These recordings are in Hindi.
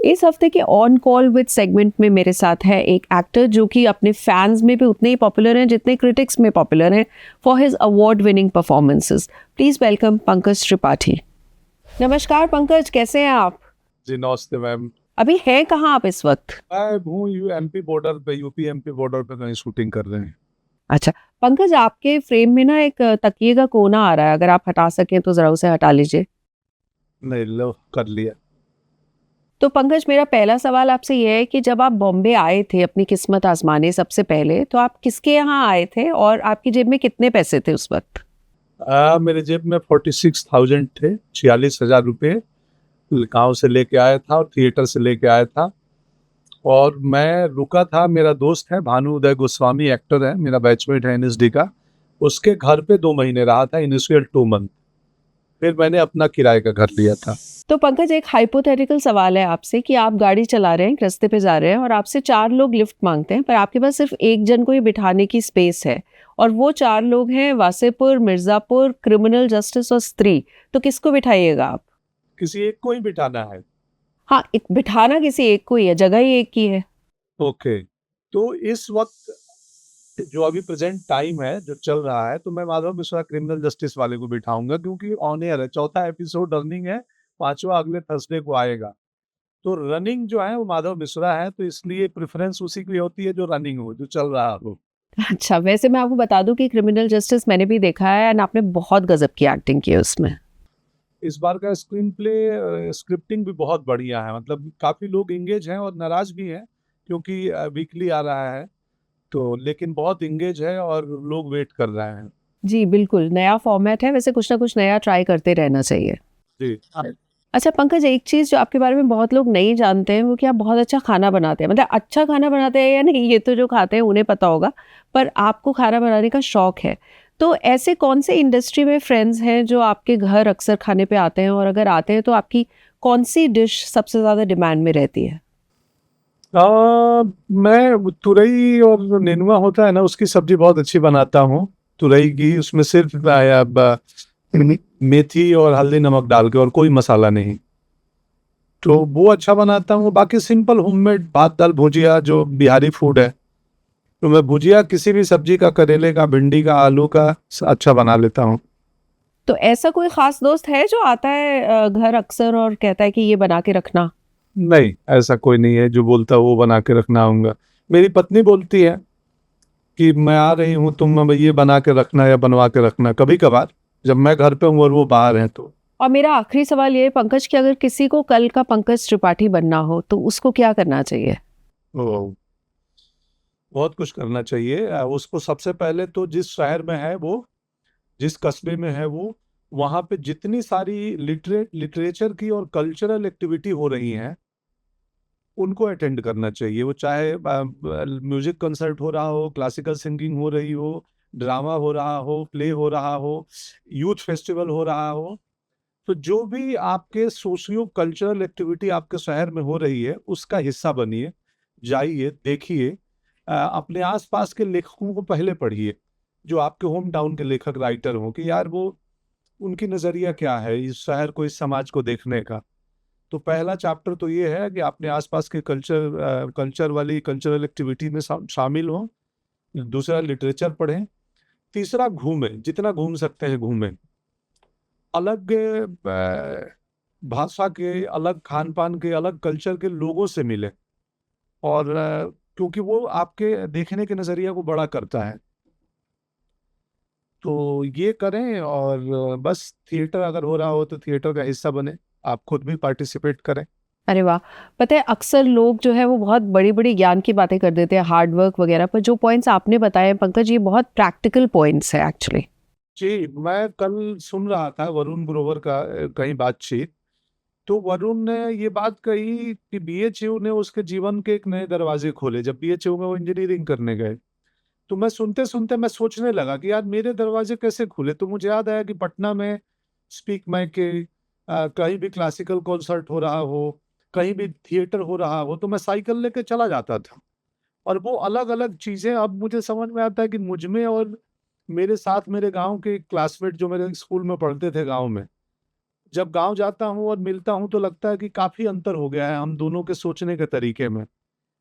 इस हफ्ते के ऑन कॉल विद सेगमेंट में मेरे साथ है एक एक्टर जो कि अपने फैंस में भी उतने ही पॉपुलर हैं जितने क्रिटिक्स में पॉपुलर हैं for his award winning performances. Please welcome Pankaj Tripathi. नमस्कार पंकज, कैसे हैं आप? जी नमस्ते मैम। अभी हैं कहाँ आप इस वक्त? मैं हूँ यूएमपी बॉर्डर पे, यूपी एमपी बॉर्डर पे कहीं शूटिंग कर रहे हैं। अच्छा पंकज, आपके फ्रेम में ना एक तकिए का कोना आ रहा है, अगर आप हटा सकें तो जरा उसे हटा लीजिए। नहीं, लो कर लिया। तो पंकज, मेरा पहला सवाल आपसे यह है कि जब आप बॉम्बे आए थे अपनी किस्मत आजमाने सबसे पहले, तो आप किसके यहाँ आए थे और आपकी जेब में कितने पैसे थे उस वक्त? मेरे जेब में 46,000 थे, 46,000 रुपये गाँव से लेके आया था और थिएटर से लेके आया था। और मैं रुका था, मेरा दोस्त है भानु उदय गोस्वामी, एक्टर है, मेरा बैचमेट है एनएसडी का, उसके घर पे 2 महीने रहा था, इनिशियल 2 मंथ। फिर मैंने अपना किराए का घर लिया था। तो पंकज, एक हाइपोथेटिकल सवाल है आपसे कि आप गाड़ी चला रहे हैं, रास्ते पे जा रहे हैं और आपसे 4 लोग लिफ्ट मांगते हैं, पर आपके पास सिर्फ एक जन को ही बिठाने की स्पेस है और वो 4 लोग हैं वासेपुर, मिर्जापुर, क्रिमिनल जस्टिस और स्त्री। तो किसको बिठाइएगा आप? किसी एक को ही बिठाना है। हाँ, एक बिठाना किसी एक को ही है, जगह ही एक की है। ओके, तो इस वक्त जो अभी प्रेजेंट टाइम है जो चल रहा है, तो मैं माधव मिश्रा क्रिमिनल जस्टिस वाले को बिठाऊंगा, क्योंकि ऑन एयर है, चौथा एपिसोड रनिंग है, 5वां अगले थर्सडे को आएगा। तो रनिंग जो है वो माधव मिश्रा है, तो इसलिए प्रेफरेंस उसी की होती है जो रनिंग हो, जो चल रहा हो। अच्छा, वैसे मैं आपको बता दूं कि क्रिमिनल जस्टिस मैंने भी देखा है और आपने बहुत गजब की एक्टिंग की है उसमें। इस बार का स्क्रीन प्ले स्क्रिप्टिंग भी बहुत बढ़िया है, मतलब काफी लोग इंगेज हैं और नाराज भी हैं, क्योंकि वीकली आ रहा है, तो लेकिन बहुत इंगेज है और लोग वेट कर रहे हैं। जी बिल्कुल, नया फॉर्मेट है, वैसे कुछ ना कुछ नया ट्राई करते रहना चाहिए। जी। अच्छा पंकज, एक चीज़ जो आपके बारे में बहुत लोग नहीं जानते हैं वो कि आप बहुत अच्छा खाना बनाते हैं। मतलब अच्छा खाना बनाते हैं या नहीं ये तो जो खाते हैं उन्हें पता होगा, पर आपको खाना बनाने का शौक है। तो ऐसे कौन से इंडस्ट्री में फ्रेंड्स हैं जो आपके घर अक्सर खाने पे आते हैं, और अगर आते हैं तो आपकी कौन सी डिश सबसे ज़्यादा डिमांड में रहती है? मैं तुरई और जो नेनुआ होता है ना, उसकी सब्जी बहुत अच्छी बनाता हूँ। तुरई की, उसमें सिर्फ मेथी और हल्दी नमक डाल के, और कोई मसाला नहीं, तो वो अच्छा बनाता हूँ। बाकी सिंपल होममेड भात दाल भुजिया जो बिहारी फूड है, तो मैं भुजिया किसी भी सब्जी का, करेले का, भिंडी का, आलू का, अच्छा बना लेता हूँ। तो ऐसा कोई खास दोस्त है जो आता है घर अक्सर और कहता है कि ये बना के रखना? नहीं, ऐसा कोई नहीं है जो बोलता वो बना के रखना होगा। मेरी पत्नी बोलती है कि मैं आ रही हूँ, तुम ये बना के रखना या बनवा के रखना, कभी कभार जब मैं घर पे हूँ और वो बाहर हैं तो। और मेरा आखिरी सवाल ये है पंकज कि अगर किसी को कल का पंकज त्रिपाठी बनना हो तो उसको क्या करना चाहिए? ओ, बहुत कुछ करना चाहिए। उसको सबसे पहले तो जिस शहर में है वो, जिस कस्बे में है वो, वहाँ पे जितनी सारी लिटरेचर की और कल्चरल एक्टिविटी हो रही हैं, उनको अटेंड करना चाहिए। वो चाहे म्यूजिक कंसर्ट हो रहा हो, क्लासिकल सिंगिंग हो रही हो, ड्रामा हो रहा हो, प्ले हो रहा हो, यूथ फेस्टिवल हो रहा हो, तो जो भी आपके सोशियो कल्चरल एक्टिविटी आपके शहर में हो रही है, उसका हिस्सा बनिए, जाइए, देखिए। अपने आसपास के लेखकों को पहले पढ़िए, जो आपके होम टाउन के लेखक राइटर हों, कि यार वो, उनकी नजरिया क्या है इस शहर को, इस समाज को देखने का। तो पहला चैप्टर तो ये है कि अपने आसपास के कल्चर वाली कल्चरल एक्टिविटी में शामिल हों। दूसरा, लिटरेचर पढ़ें। तीसरा, घूमें, जितना घूम सकते हैं घूमें। अलग भाषा के, अलग खान पान के, अलग कल्चर के लोगों से मिले, और क्योंकि वो आपके देखने के नजरिया को बड़ा करता है। तो ये करें, और बस थिएटर अगर हो रहा हो तो थिएटर का हिस्सा बने, आप खुद भी पार्टिसिपेट करें। अरे वाह! पता है अक्सर लोग जो है वो बहुत बड़ी-बड़ी ज्ञान की बातें कर देते हैं, हार्ड वर्क वगैरह, पर जो पॉइंट्स आपने बताए हैं पंकज, ये बहुत प्रैक्टिकल पॉइंट्स है एक्चुअली। जी, मैं कल सुन रहा था वरुण ग्रोवर का कहीं बातचीत, तो वरुण ने ये बात कही कि बीएचयू ने उसके जीवन के एक नए दरवाजे खोले जब बीएचयू में वो इंजीनियरिंग करने गए। तो मैं सुनते सुनते मैं सोचने लगा कि यार मेरे दरवाजे कैसे खुले, तो मुझे याद आया कि पटना में स्पीक माइक के कहीं भी क्लासिकल कॉन्सर्ट हो रहा हो, कहीं भी थिएटर हो रहा हो, तो मैं साइकिल लेके चला जाता था। और वो अलग अलग चीजें अब मुझे समझ में आता है कि मुझ में और मेरे साथ मेरे गांव के क्लासमेट जो मेरे स्कूल में पढ़ते थे गांव में, जब गाँव जाता हूँ और मिलता हूँ तो लगता है कि काफ़ी अंतर हो गया है हम दोनों के सोचने के तरीके में।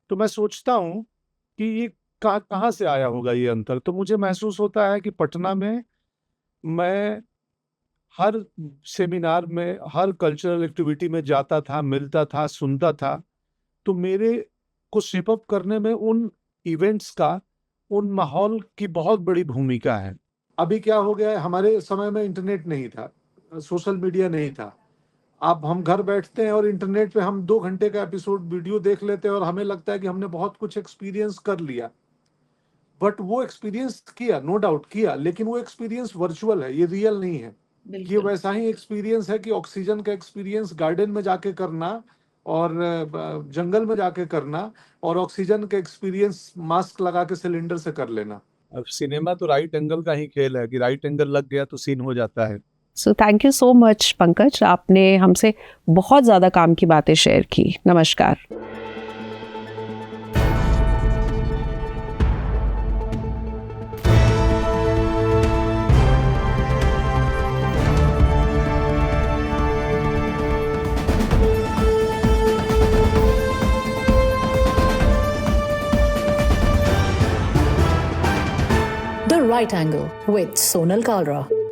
तो मैं सोचता हूँ कि ये कहाँ से आया होगा ये अंतर? तो मुझे महसूस होता है कि पटना में मैं हर सेमिनार में, हर कल्चरल एक्टिविटी में जाता था, मिलता था, सुनता था, तो मेरे को शेप अप करने में उन इवेंट्स का, उन माहौल की बहुत बड़ी भूमिका है। अभी क्या हो गया है, हमारे समय में इंटरनेट नहीं था, सोशल मीडिया नहीं था। अब हम घर बैठते हैं और इंटरनेट पे हम 2 घंटे का एपिसोड वीडियो देख लेते हैं और हमें लगता है कि हमने बहुत कुछ एक्सपीरियंस कर लिया। बट वो एक्सपीरियंस किया, नो डाउट किया, लेकिन वो एक्सपीरियंस वर्चुअल है, ये रियल नहीं है। ये बिल्कुल। वैसा ही एक्सपीरियंस है कि ऑक्सीजन का एक्सपीरियंस गार्डन में जाके करना और जंगल में जाके करना और ऑक्सीजन का एक्सपीरियंस मास्क लगा के सिलेंडर से कर लेना। अब सिनेमा तो राइट एंगल का ही खेल है कि राइट एंगल लग गया तो सीन हो जाता है। So thank you so much Pankaj, आपने हमसे बहुत ज़्यादा काम की बातें शेयर की। नमस्कार। The Right Angle with Sonal Kalra.